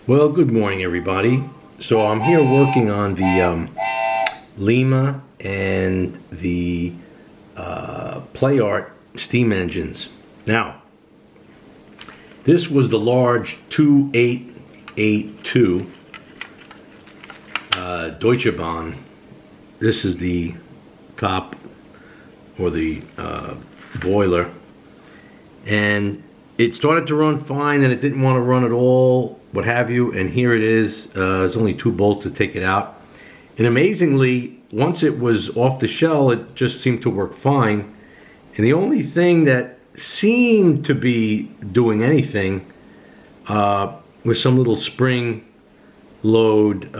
Well, good morning, everybody. So I'm here working on the Lima and the Playart steam engines. Now, this was the large 2882 Deutsche Bahn. This is the top or the boiler, and it started to run fine, and it didn't want to run at all, what have you. And here it is. There's only 2 bolts to take it out, and amazingly, once it was off the shell, it just seemed to work fine. And the only thing that seemed to be doing anything was some little spring load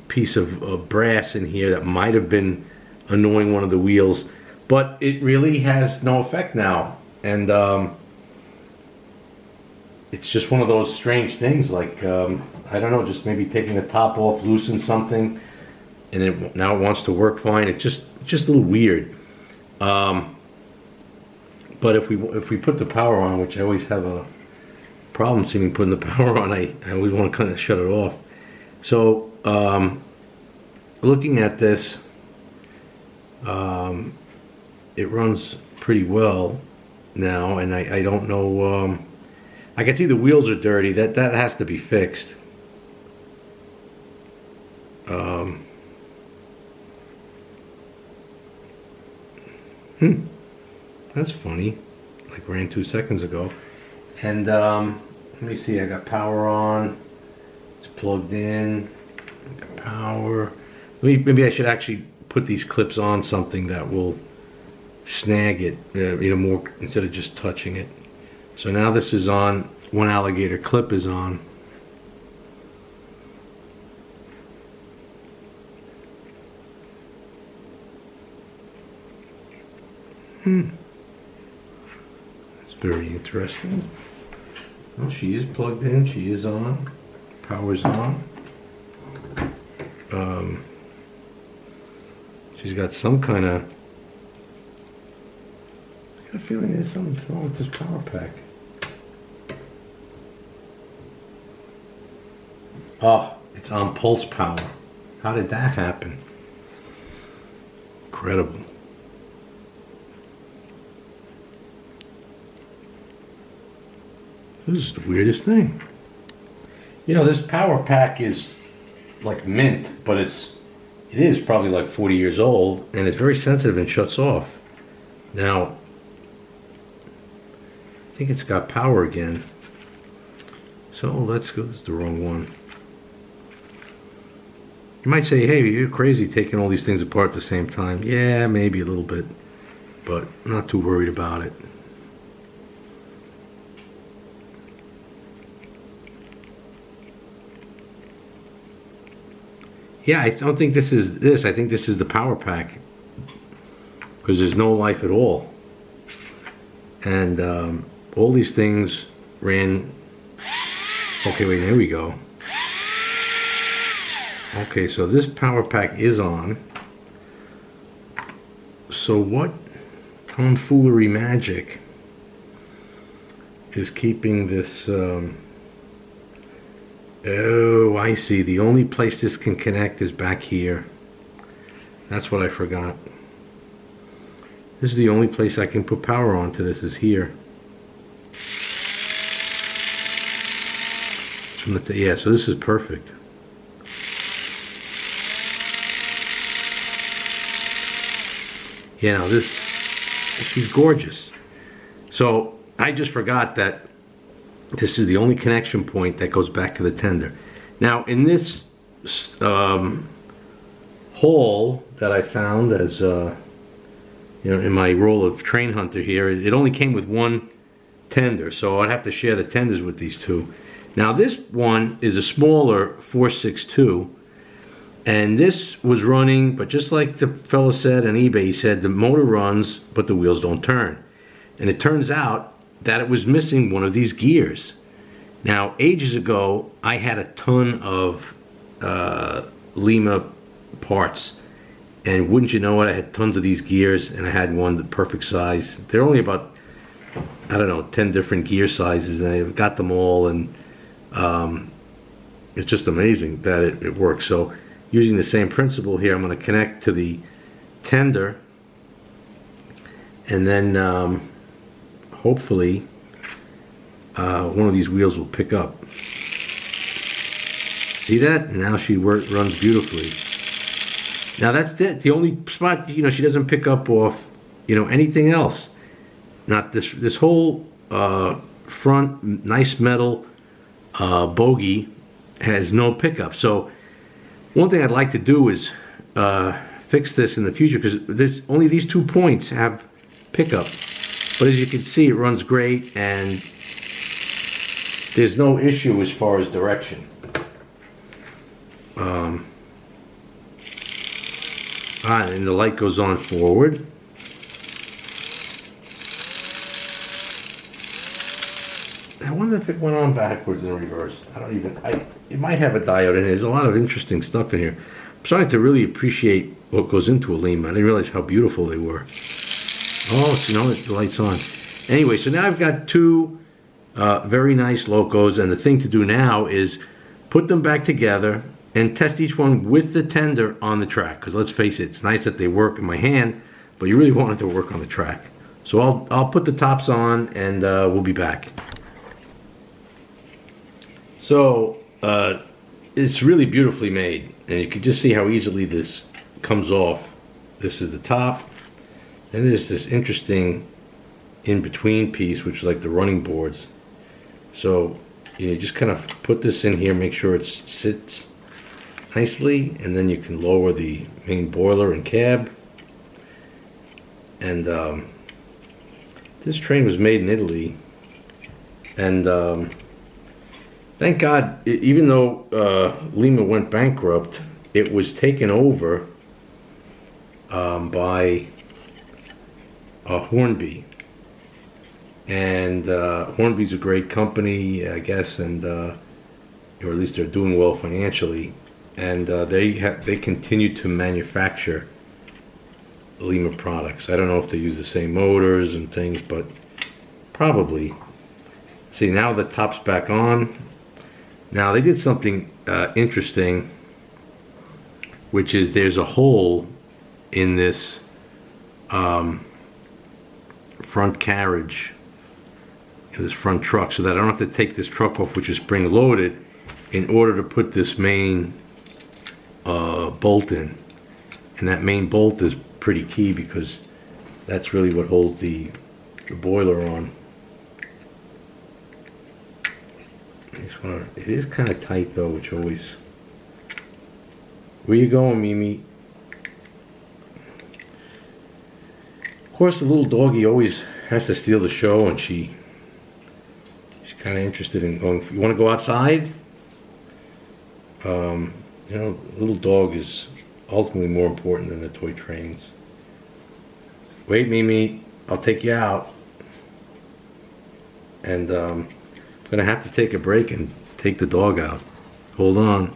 piece of brass in here that might have been annoying one of the wheels, but it really has no effect now. And it's just one of those strange things, like I don't know, just maybe taking the top off, loosen something, and now it wants to work fine. It's just a little weird. But if we put the power on, which I always have a problem seeming putting the power on, I always want to kind of shut it off. So looking at this, it runs pretty well now, and I don't know. I can see the wheels are dirty. That has to be fixed. That's funny. Like ran 2 seconds ago. And let me see. I got power on. It's plugged in. I got power. Maybe I should actually put these clips on something that will snag it, more instead of just touching it. So now this is on. One alligator clip is on. That's very interesting. Well, she is plugged in. She is on. Power's on. She's got some kind of. I got a feeling there's something wrong with this power pack. Oh, it's on pulse power. How did that happen? Incredible. This is the weirdest thing. This power pack is like mint, but it is probably like 40 years old, and it's very sensitive and shuts off. Now, I think it's got power again. So let's go. This is the wrong one. You might say, hey, you're crazy taking all these things apart at the same time. Yeah, maybe a little bit, but I'm not too worried about it. Yeah, I don't think this is this. I think this is the power pack, because there's no life at all. And all these things ran. Okay, wait, there we go. Okay, so this power pack is on. So what tomfoolery magic is keeping this? Oh, I see. The only place this can connect is back here. That's what I forgot. This is the only place I can put power onto this, is here. Yeah, so this is perfect. Yeah, now she's gorgeous. So I just forgot that this is the only connection point that goes back to the tender. Now, in this hole that I found, as in my role of train hunter here, it only came with one tender, so I'd have to share the tenders with these two. Now, this one is a smaller 462, and this was running, but just like the fella said on eBay, he said the motor runs, but the wheels don't turn. And it turns out that it was missing one of these gears. Now, ages ago, I had a ton of Lima parts, and wouldn't you know it, I had tons of these gears, and I had one the perfect size. They're only about, I don't know, 10 different gear sizes, and I got them all, and it's just amazing that it works. So using the same principle here, I'm going to connect to the tender, and then hopefully one of these wheels will pick up. See that? Now she runs beautifully. Now that's the only spot, you know, she doesn't pick up off, you know, anything else. Not this whole front nice metal bogie has no pickup. So one thing I'd like to do is fix this in the future, because only these 2 points have pickup. But as you can see, it runs great, and there's no issue as far as direction. And the light goes on forward. I wonder if it went on backwards and reverse. It might have a diode in it. There's a lot of interesting stuff in here. I'm starting to really appreciate what goes into a Lima. I didn't realize how beautiful they were. Oh, so now the light's on. Anyway, so now I've got 2 very nice locos, and the thing to do now is put them back together and test each one with the tender on the track. Because let's face it, it's nice that they work in my hand, but you really want it to work on the track. So I'll put the tops on, and we'll be back. So it's really beautifully made, and you can just see how easily this comes off. This is the top, and there's this interesting in-between piece, which is like the running boards. So you just kind of put this in here, make sure it sits nicely, and then you can lower the main boiler and cab. And this train was made in Italy, and thank God, even though Lima went bankrupt, it was taken over by Hornby. And Hornby's a great company, I guess, and or at least they're doing well financially. And they continue to manufacture Lima products. I don't know if they use the same motors and things, but probably. See, now the top's back on. Now they did something interesting, which is there's a hole in this front carriage, in this front truck, so that I don't have to take this truck off, which is spring loaded, in order to put this main bolt in. And that main bolt is pretty key, because that's really what holds the boiler on. It is kind of tight though, which always... Where you going, Mimi? Of course, the little doggy always has to steal the show, and she's kind of interested in going. You want to go outside? You know, little dog is ultimately more important than the toy trains. Wait, Mimi, I'll take you out. And I'm gonna have to take a break and take the dog out. Hold on.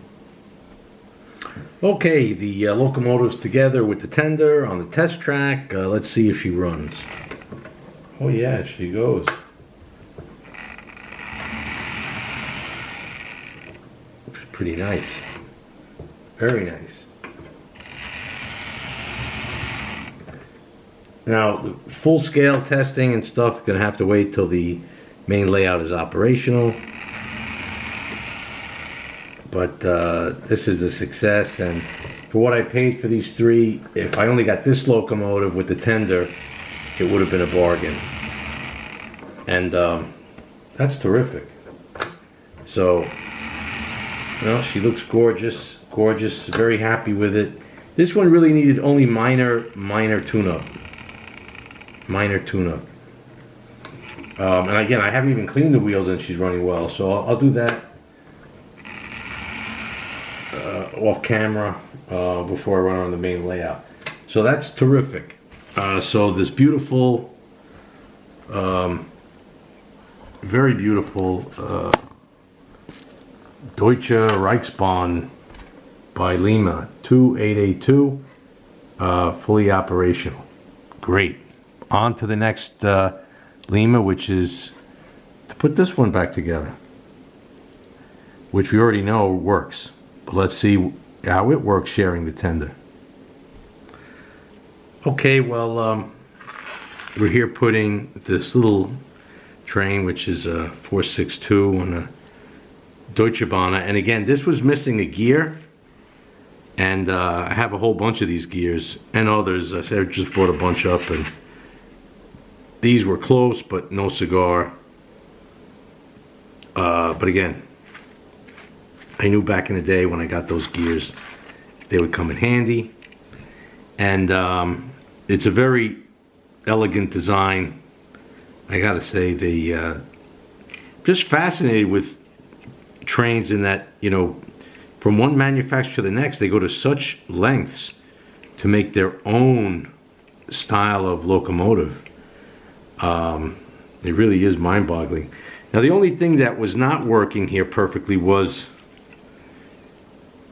Okay, the locomotive's together with the tender on the test track. Let's see if she runs. Oh yeah, she goes. Looks pretty nice. Very nice. Now, the full-scale testing and stuff, gonna have to wait till the main layout is operational. But this is a success, and for what I paid for these 3, if I only got this locomotive with the tender, it would have been a bargain. And that's terrific. So, well, she looks gorgeous, gorgeous, very happy with it. This one really needed only minor tune-up. Minor tune-up. And again, I haven't even cleaned the wheels and she's running well, so I'll do that off camera before I run on the main layout. So that's terrific. So this beautiful, very beautiful Deutsche Reichsbahn by Lima 2882, fully operational. Great. On to the next Lima, which is to put this one back together. which we already know works. But let's see how it works sharing the tender. Okay, well, we're here putting this little train, which is a 462 on a Deutsche Bahn. And again, this was missing a gear. And I have a whole bunch of these gears and others. I just brought a bunch up, and these were close, but no cigar. But again, I knew back in the day when I got those gears, they would come in handy. And it's a very elegant design. I gotta say, just fascinated with trains in that, you know, from one manufacturer to the next, they go to such lengths to make their own style of locomotive. It really is mind-boggling. Now, the only thing that was not working here perfectly was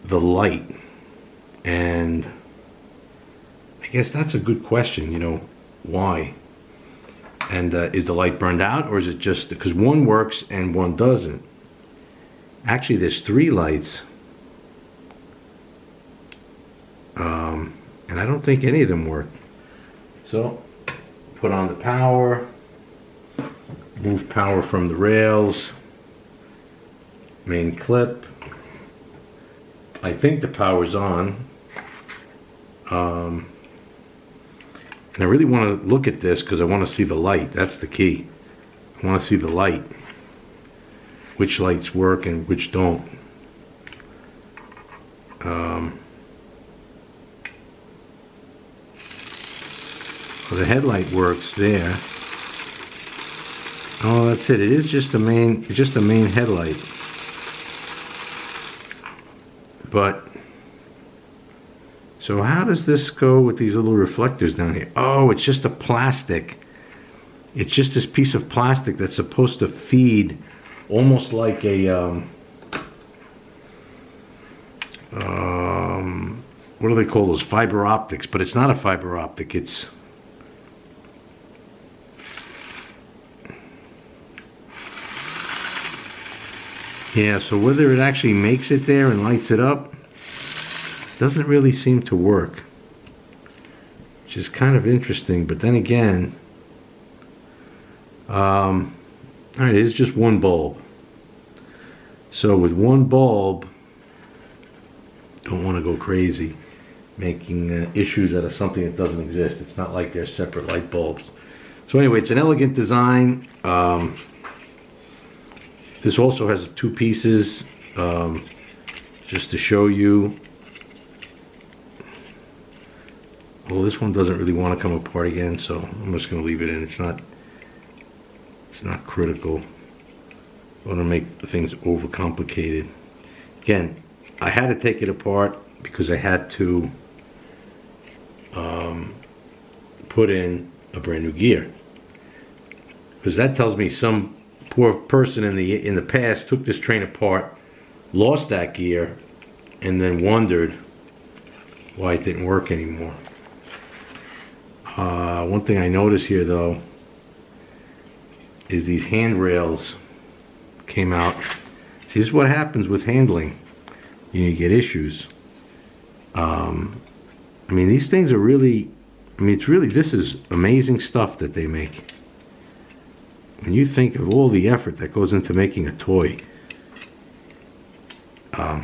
the light. And I guess that's a good question, you know, why? And is the light burned out, or is it just because one works and one doesn't? Actually, there's 3 lights. And I don't think any of them work. So, put on the power, move power from the rails, main clip. I think the power's on. And I really want to look at this because I want to see the light. That's the key. I want to see the light. Which lights work and which don't. Well, the headlight works there. Oh, that's it. It is just the main headlight. But so how does this go with these little reflectors down here? Oh, it's just a plastic. It's just this piece of plastic that's supposed to feed almost like a what do they call those? Fiber optics, but it's not a fiber optic. It's yeah, so whether it actually makes it there and lights it up doesn't really seem to work, which is kind of interesting. But then again, all right, it is just one bulb. So with one bulb, don't want to go crazy making issues out of something that doesn't exist. It's not like they're separate light bulbs. So anyway, it's an elegant design. This also has 2 pieces, just to show you. Well, this one doesn't really want to come apart again, so I'm just going to leave it in. It's not critical. I want to make things overcomplicated. Again, I had to take it apart because I had to put in a brand new gear. Because that tells me some poor person in the past took this train apart, lost that gear, and then wondered why it didn't work anymore. One thing I noticed here, though, is these handrails came out. See, this is what happens with handling. You get issues. I mean, these things are really, this is amazing stuff that they make. When you think of all the effort that goes into making a toy.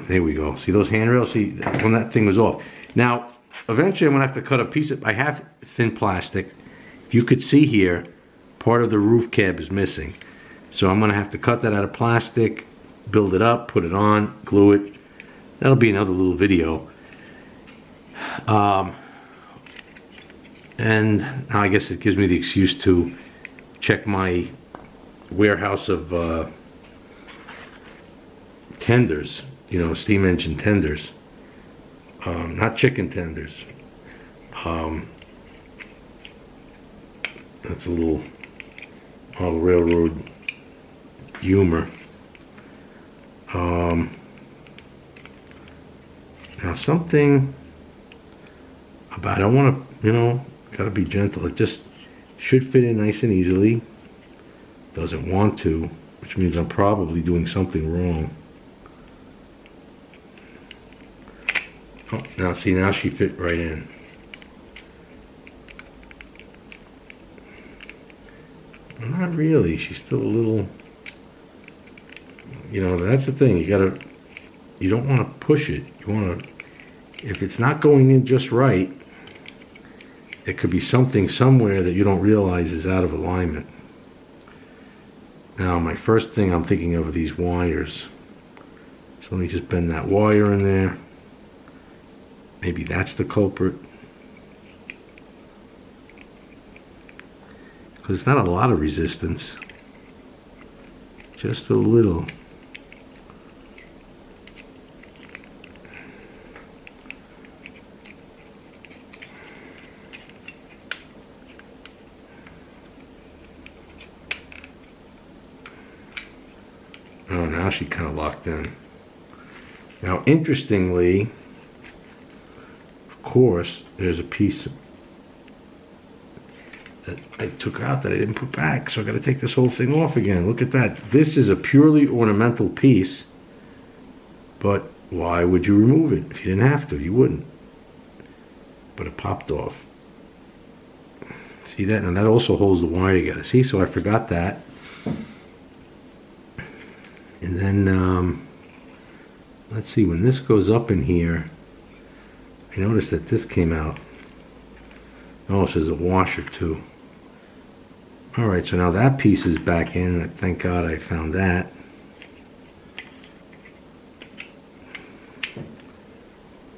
There we go. See those handrails? See, when that thing was off. Now, eventually I'm going to have to cut a piece of, I have thin plastic. If you could see here, part of the roof cab is missing. So I'm going to have to cut that out of plastic, build it up, put it on, glue it. That'll be another little video. And now I guess it gives me the excuse to check my warehouse of tenders, you know, steam engine tenders, not chicken tenders. That's a little model railroad humor. Now something about, I want to, you know, gotta be gentle. It just should fit in nice and easily. Doesn't want to, which means I'm probably doing something wrong. Oh, now see, now she fit right in. Not really. She's still a little, you know, that's the thing. You don't want to push it. You want to, if it's not going in just right, it could be something somewhere that you don't realize is out of alignment. Now, my first thing I'm thinking of are these wires. So let me just bend that wire in there. Maybe that's the culprit. Because it's not a lot of resistance. Just a little. Oh, now she kind of locked in. Now, interestingly, of course, there's a piece that I took out that I didn't put back, so I got to take this whole thing off again. Look at that. This is a purely ornamental piece, but why would you remove it? If you didn't have to, you wouldn't. But it popped off. See that? And that also holds the wire together. See, so I forgot that. And then, let's see, when this goes up in here, I noticed that this came out. Oh, so there's a washer too. Alright, so now that piece is back in. Thank God I found that.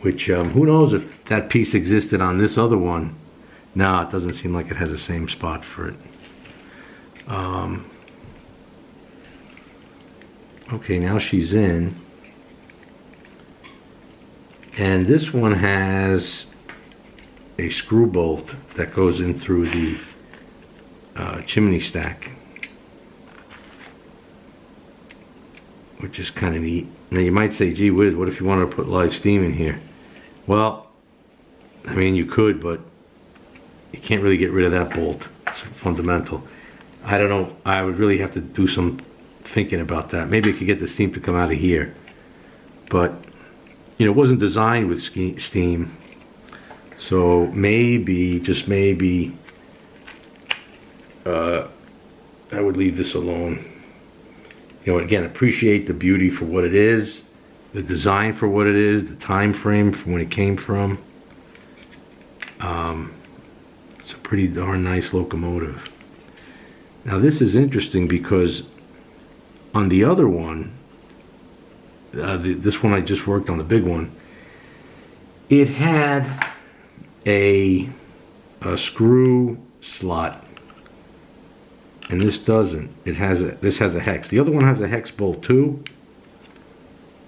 Which, who knows if that piece existed on this other one. No, it doesn't seem like it has the same spot for it. Okay, now she's in. And this one has a screw bolt that goes in through the chimney stack, which is kind of neat. Now you might say, gee whiz, what if you wanted to put live steam in here? Well, I mean, you could, but you can't really get rid of that bolt. It's fundamental. I don't know, I would really have to do some thinking about that. Maybe I could get the steam to come out of here, but you know, it wasn't designed with steam, so maybe, just maybe, I would leave this alone. You know, again, appreciate the beauty for what it is, the design for what it is, the time frame from when it came from. It's a pretty darn nice locomotive. Now this is interesting because on the other one, this one I just worked on, the big one, it had a screw slot, and this doesn't. This has a hex. The other one has a hex bolt too,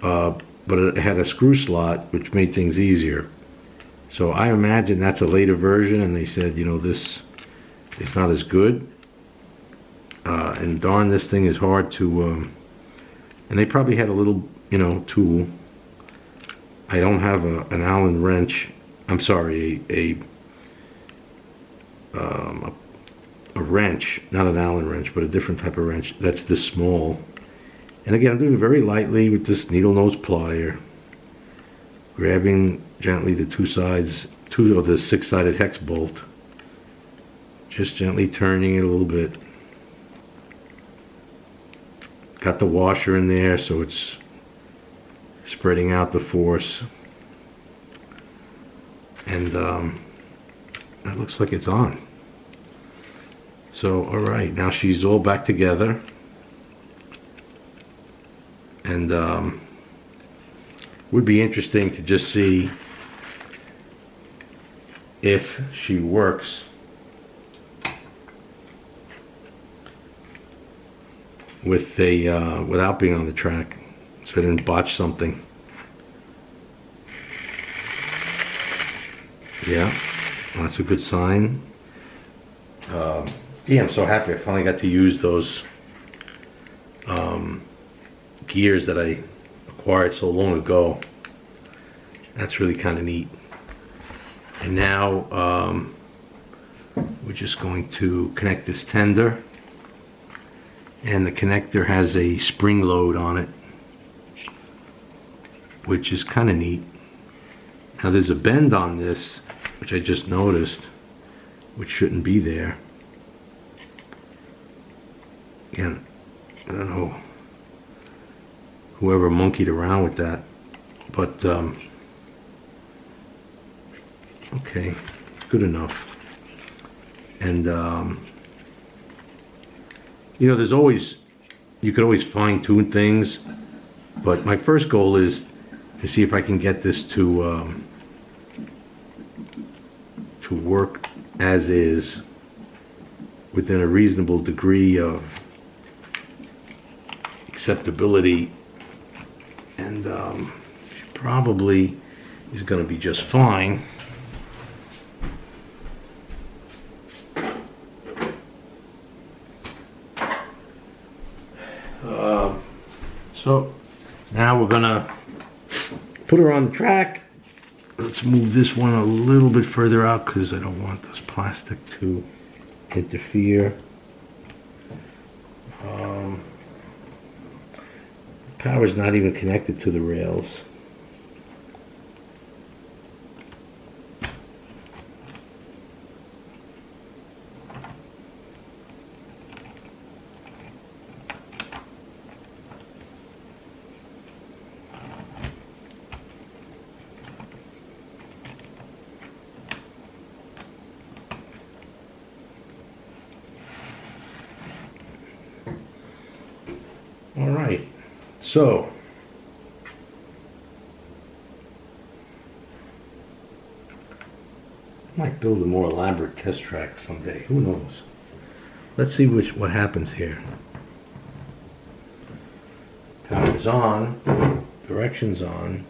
but it had a screw slot, which made things easier. So I imagine that's a later version, and they said, you know, this it's not as good, and darn, this thing is hard to. And they probably had a little, you know, tool. I don't have an Allen wrench. I'm sorry, a wrench, not an Allen wrench, but a different type of wrench that's this small. And again, I'm doing it very lightly with this needle nose plier, grabbing gently the two of the 6-sided hex bolt, just gently turning it a little bit. Got the washer in there, so it's spreading out the force, and that looks like it's on. So all right, now she's all back together, and would be interesting to just see if she works with a without being on the track, so I didn't botch something. Yeah, well, that's a good sign. Yeah, I'm so happy I finally got to use those gears that I acquired so long ago. That's really kind of neat. And now we're just going to connect this tender, and the connector has a spring load on it, which is kind of neat. Now there's a bend on this, which I just noticed, which shouldn't be there. Again, I don't know whoever monkeyed around with that, but okay, good enough. And you know, there's always, you could always fine tune things, but my first goal is to see if I can get this to work as is within a reasonable degree of acceptability, and probably is going to be just fine. So now we're gonna put her on the track. Let's move this one a little bit further out because I don't want this plastic to interfere. Power's not even connected to the rails. All right, so I might build a more elaborate test track someday. Who knows? Let's see what happens here. Power's on, direction's on.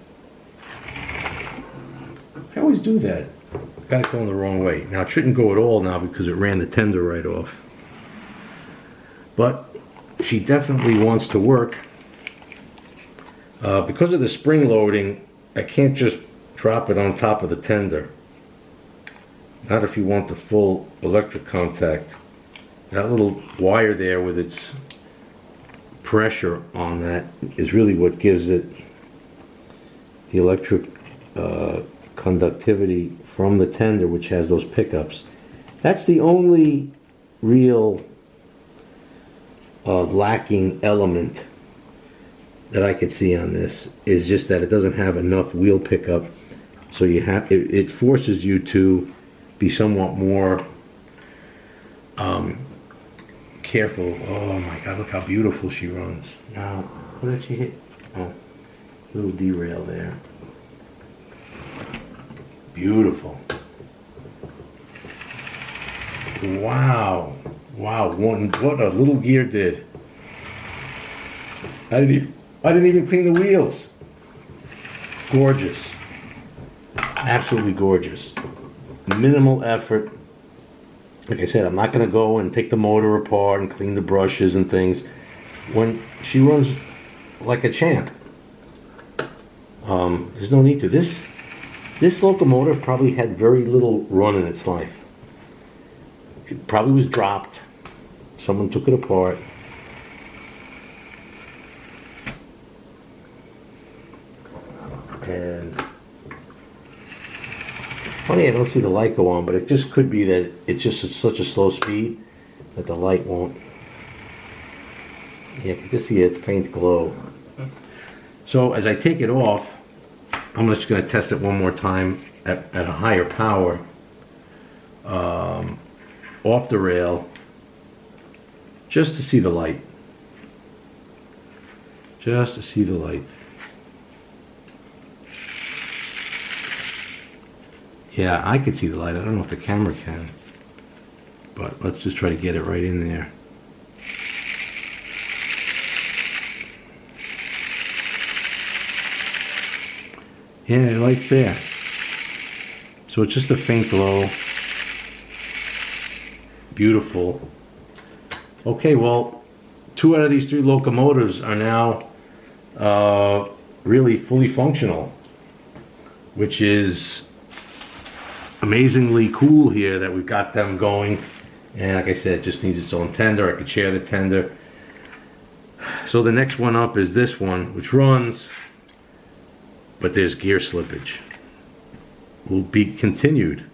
I always do that. Got it going the wrong way. Now it shouldn't go at all now because it ran the tender right off. But she definitely wants to work. Because of the spring loading, I can't just drop it on top of the tender. Not if you want the full electric contact. That little wire there with its pressure on that is really what gives it the electric conductivity from the tender, which has those pickups. That's the only real lacking element that I could see on this, is just that it doesn't have enough wheel pickup, so you have it forces you to be somewhat more careful. Oh my God, look how beautiful she runs. Now, what did she hit? Oh, little derail there. Beautiful. Wow. Wow, what a little gear did. I didn't even clean the wheels. Gorgeous. Absolutely gorgeous. Minimal effort. Like I said, I'm not going to go and take the motor apart and clean the brushes and things. When she runs like a champ. There's no need to. This locomotive probably had very little run in its life. It probably was dropped. Someone took it apart. And funny, I don't see the light go on, but it just could be that it's just at such a slow speed that the light won't. Yeah, you can just see its faint glow. So as I take it off, I'm just going to test it one more time at a higher power, off the rail, just to see the light. Just to see the light. Yeah, I could see the light. I don't know if the camera can. But let's just try to get it right in there. Yeah, the light's there. So it's just a faint glow. Beautiful. Okay, well, 2 out of these 3 locomotives are now really fully functional, which is amazingly cool here that we've got them going. And like I said, it just needs its own tender. I could share the tender. So the next one up is this one, which runs, but there's gear slippage. will be continued.